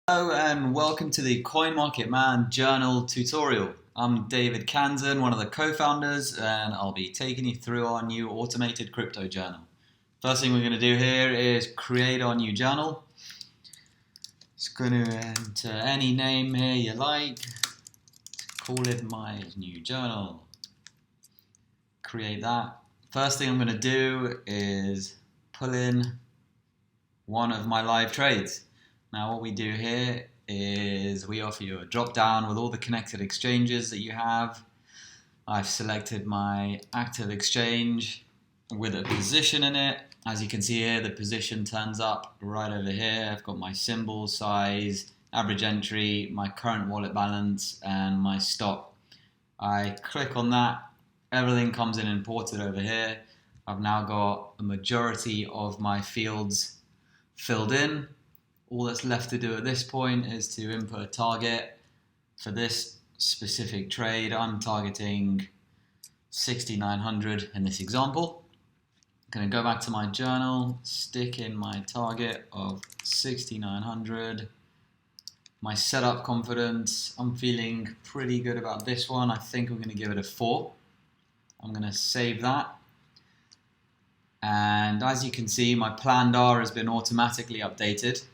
Hello and welcome to the CoinMarketMan journal tutorial. I'm David Kansan, one of the co-founders, and I'll be taking you through our new automated crypto journal. First thing we're going to do here is create our new journal. Just going to enter any name here you like. Call it my new journal. Create that. First thing I'm going to do is pull in one of my live trades. Now what we do here is we offer you a drop down with all the connected exchanges that you have. I've selected my active exchange with a position in it. As you can see here, the position turns up right over here. I've got my symbol, size, average entry, my current wallet balance, and my stop. I click on that, everything comes in imported over here. I've now got a majority of my fields filled in. All that's left to do at this point is to input a target. For this specific trade, I'm targeting 6,900 in this example. I'm going to go back to my journal, stick in my target of 6,900. My setup confidence, I'm feeling pretty good about this one. I think I'm going to give it a 4. I'm going to save that. And as you can see, my planned R has been automatically updated.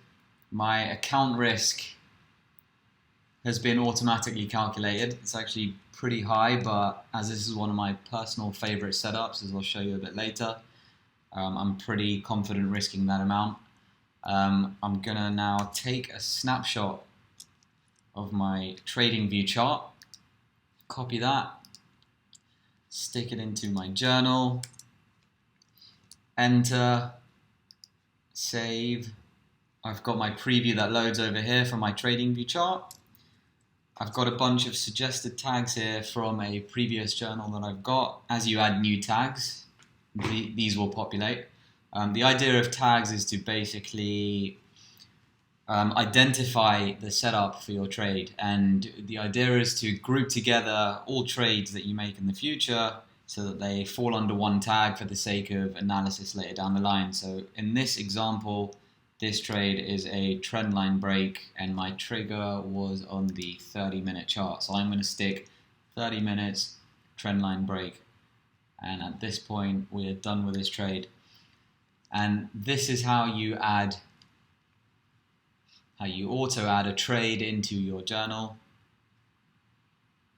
My account risk has been automatically calculated. It's actually pretty high, but as this is one of my personal favorite setups, as I'll show you a bit later, I'm pretty confident risking that amount. I'm gonna now take a snapshot of my trading view chart, copy that, stick it into my journal, enter, save. I've got my preview that loads over here from my trading view chart. I've got a bunch of suggested tags here from a previous journal that I've got. As you add new tags, these will populate. The idea of tags is to basically identify the setup for your trade, and the idea is to group together all trades that you make in the future so that they fall under one tag for the sake of analysis later down the line. So in this example, this trade is a trend line break and my trigger was on the 30-minute chart. So I'm going to stick 30 minutes trend line break. And at this point, we're done with this trade. And this is how you auto add a trade into your journal.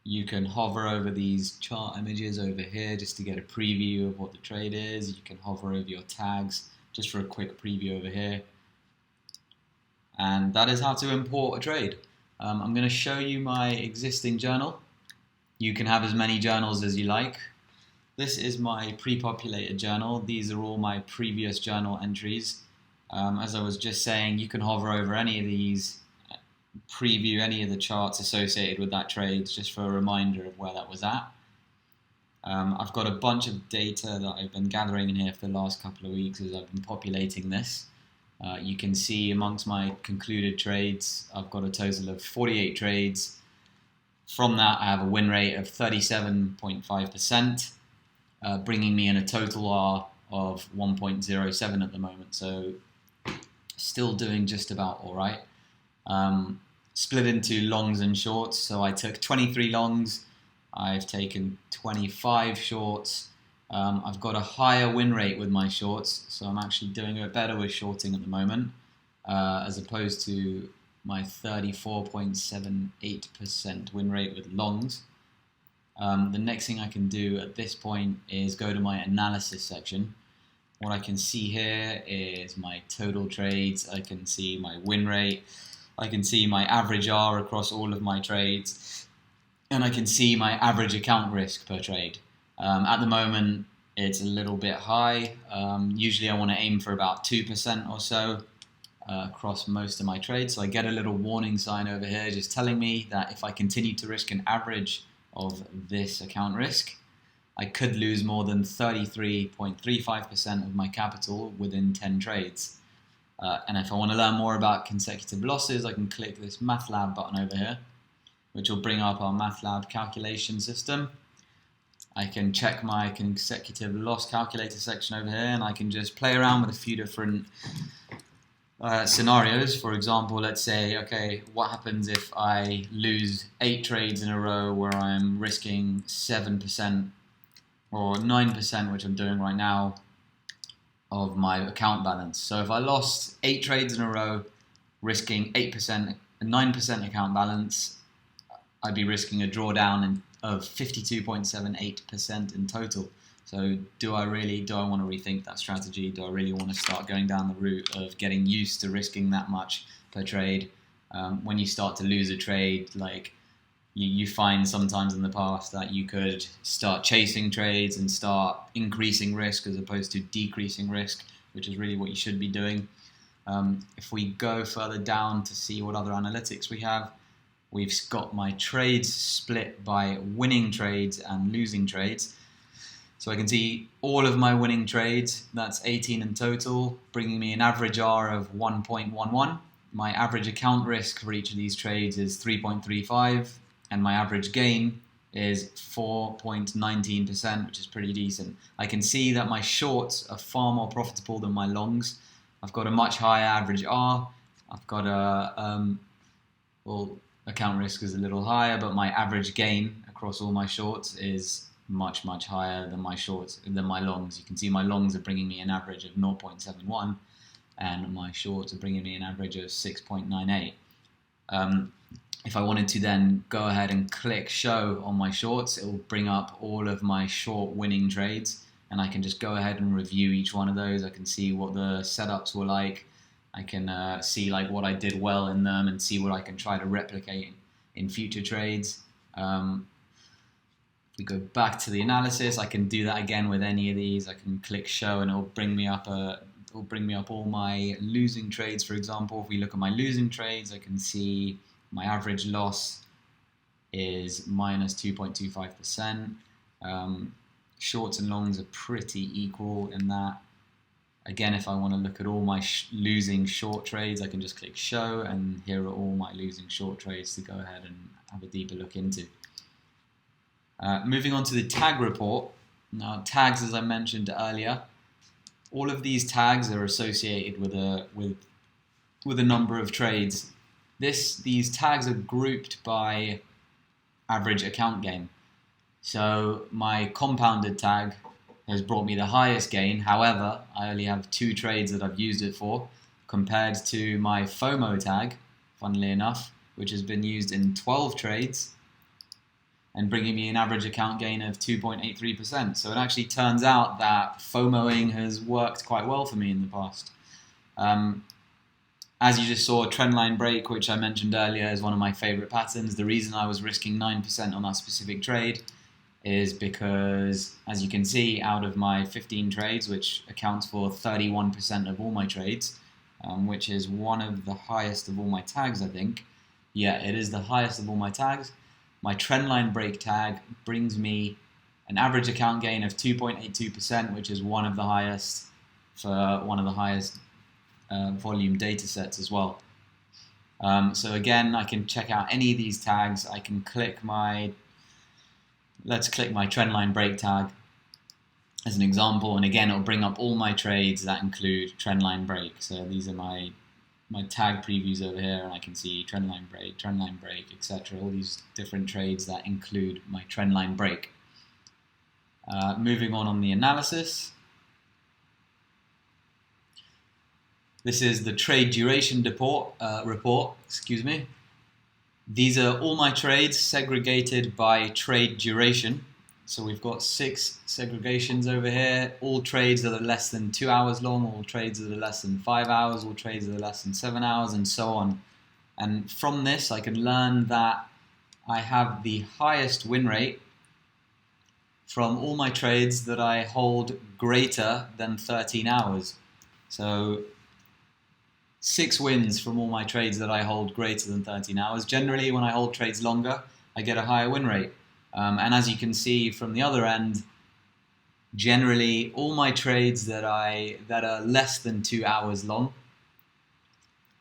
You can hover over these chart images over here just to get a preview of what the trade is. You can hover over your tags just for a quick preview over here. And that is how to import a trade. I'm going to show you my existing journal. You can have as many journals as you like. This is my pre-populated journal. These are all my previous journal entries. As I was just saying, you can hover over any of these, preview any of the charts associated with that trade, just for a reminder of where that was at. I've got a bunch of data that I've been gathering in here for the last couple of weeks as I've been populating this. You can see amongst my concluded trades, I've got a total of 48 trades. From that, I have a win rate of 37.5%, bringing me in a total R of 1.07 at the moment. So still doing just about all right. Split into longs and shorts. So I took 23 longs. I've taken 25 shorts. I've got a higher win rate with my shorts, so I'm actually doing a bit better with shorting at the moment, as opposed to my 34.78% win rate with longs. The next thing I can do at this point is go to my analysis section. What I can see here is my total trades, I can see my win rate, I can see my average R across all of my trades, and I can see my average account risk per trade. At the moment, it's a little bit high. Usually I want to aim for about 2% or so across most of my trades. So I get a little warning sign over here just telling me that if I continue to risk an average of this account risk, I could lose more than 33.35% of my capital within 10 trades. And if I want to learn more about consecutive losses, I can click this MATLAB button over here, which will bring up our MATLAB calculation system. I can check my consecutive loss calculator section over here, and I can just play around with a few different scenarios. For example, let's say, okay, what happens if I lose 8 trades in a row where I'm risking 7% or 9%, which I'm doing right now, of my account balance. So if I lost 8 trades in a row, risking 8% and 9% account balance, I'd be risking a drawdown of 52.78% in total. So do I want to rethink that strategy? Do I really want to start going down the route of getting used to risking that much per trade? When you start to lose a trade, like you find sometimes in the past that you could start chasing trades and start increasing risk as opposed to decreasing risk, which is really what you should be doing. If we go further down to see what other analytics we have, we've got my trades split by winning trades and losing trades. So I can see all of my winning trades, that's 18 in total, bringing me an average R of 1.11. My average account risk for each of these trades is 3.35, and my average gain is 4.19%, which is pretty decent. I can see that my shorts are far more profitable than my longs. I've got a much higher average R. I've got account risk is a little higher, but my average gain across all my shorts is much higher than my longs. You can see my longs are bringing me an average of 0.71, and my shorts are bringing me an average of 6.98. If I wanted to then go ahead and click show on my shorts, it will bring up all of my short winning trades, and I can just go ahead and review each one of those. I can see what the setups were like. I can see like what I did well in them and see what I can try to replicate in future trades. If we go back to the analysis, I can do that again with any of these. I can click show and it'll bring me up all my losing trades. For example, if we look at my losing trades, I can see my average loss is minus 2.25%. Shorts and longs are pretty equal in that. Again, if I want to look at all my losing short trades, I can just click show, and here are all my losing short trades to go ahead and have a deeper look into. Moving on to the tag report. Now, tags, as I mentioned earlier, all of these tags are associated with a number of trades. These tags are grouped by average account gain. So my compounded tag has brought me the highest gain. However, I only have 2 trades that I've used it for, compared to my FOMO tag, funnily enough, which has been used in 12 trades and bringing me an average account gain of 2.83%. So it actually turns out that FOMOing has worked quite well for me in the past. As you just saw, trendline break, which I mentioned earlier, is one of my favorite patterns. The reason I was risking 9% on that specific trade is because, as you can see, out of my 15 trades, which accounts for 31% of all my trades, which is one of the highest of all my tags, I think. Yeah, it is the highest of all my tags. My trendline break tag brings me an average account gain of 2.82%, which is one of the highest for one of the highest volume data sets as well. So again, I can check out any of these tags. I can let's click my trendline break tag as an example, and again, it'll bring up all my trades that include trendline break. So these are my tag previews over here, and I can see trendline break, etc. All these different trades that include my trendline break. Moving on the analysis. This is the trade duration report. These are all my trades segregated by trade duration. So we've got 6 segregations over here, all trades that are less than 2 hours long, all trades that are less than 5 hours, all trades that are less than 7 hours, and so on. And from this, I can learn that I have the highest win rate from all my trades that I hold greater than 13 hours. So 6 wins from all my trades that I hold greater than 13 hours. Generally, when I hold trades longer, I get a higher win rate. And as you can see from the other end, generally all my trades that are less than 2 hours long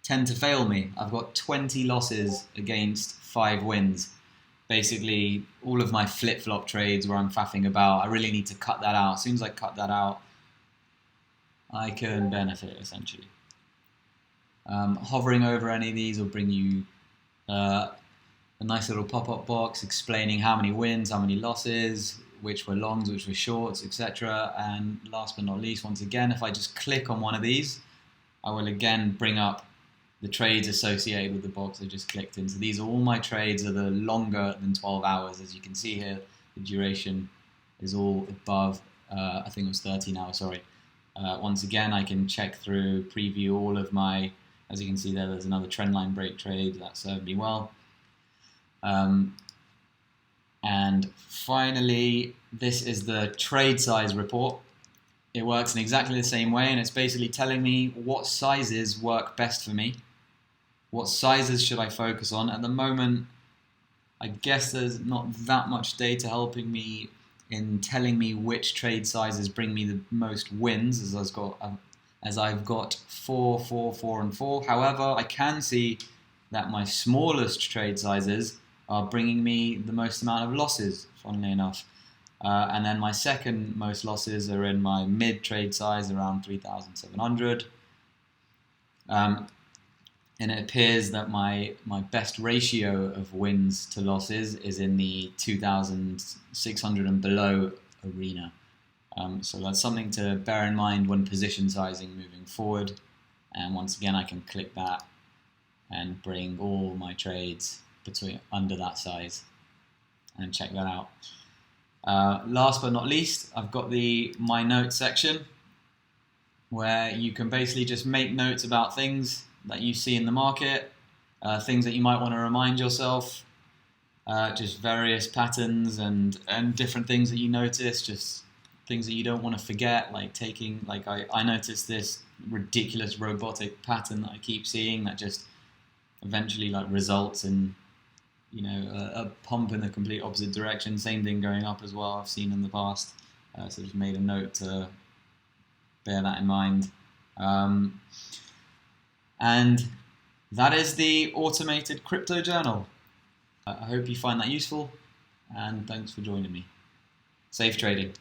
tend to fail me. I've got 20 losses against 5 wins. Basically, all of my flip-flop trades where I'm faffing about, I really need to cut that out. As soon as I cut that out, I can benefit, essentially. Hovering over any of these will bring you a nice little pop-up box explaining how many wins, how many losses, which were longs, which were shorts, etc. And last but not least, once again, if I just click on one of these, I will again bring up the trades associated with the box I just clicked in. So these are all my trades are the longer than 12 hours. As you can see here, the duration is all above, I think it was 13 hours, sorry. Once again, I can check through, preview all of my, as you can see there's another trendline break trade that served me well. And finally, this is the trade size report. It works in exactly the same way, and it's basically telling me what sizes work best for me. What sizes should I focus on? At the moment, I guess there's not that much data helping me in telling me which trade sizes bring me the most wins, as I've got 4, 4, 4, and 4. However, I can see that my smallest trade sizes are bringing me the most amount of losses, funnily enough. And then my second most losses are in my mid trade size, around 3,700. And it appears that my best ratio of wins to losses is in the 2,600 and below arena. So that's something to bear in mind when position sizing moving forward. And once again, I can click that and bring all my trades under that size and check that out. Last but not least, I've got the My Notes section where you can basically just make notes about things that you see in the market, things that you might want to remind yourself, just various patterns and different things that you notice, just things that you don't want to forget, like I noticed this ridiculous robotic pattern that I keep seeing that just eventually results in a pump in the complete opposite direction. Same thing going up as well, I've seen in the past. So just made a note to bear that in mind. And that is the automated crypto journal. I hope you find that useful, and thanks for joining me. Safe trading.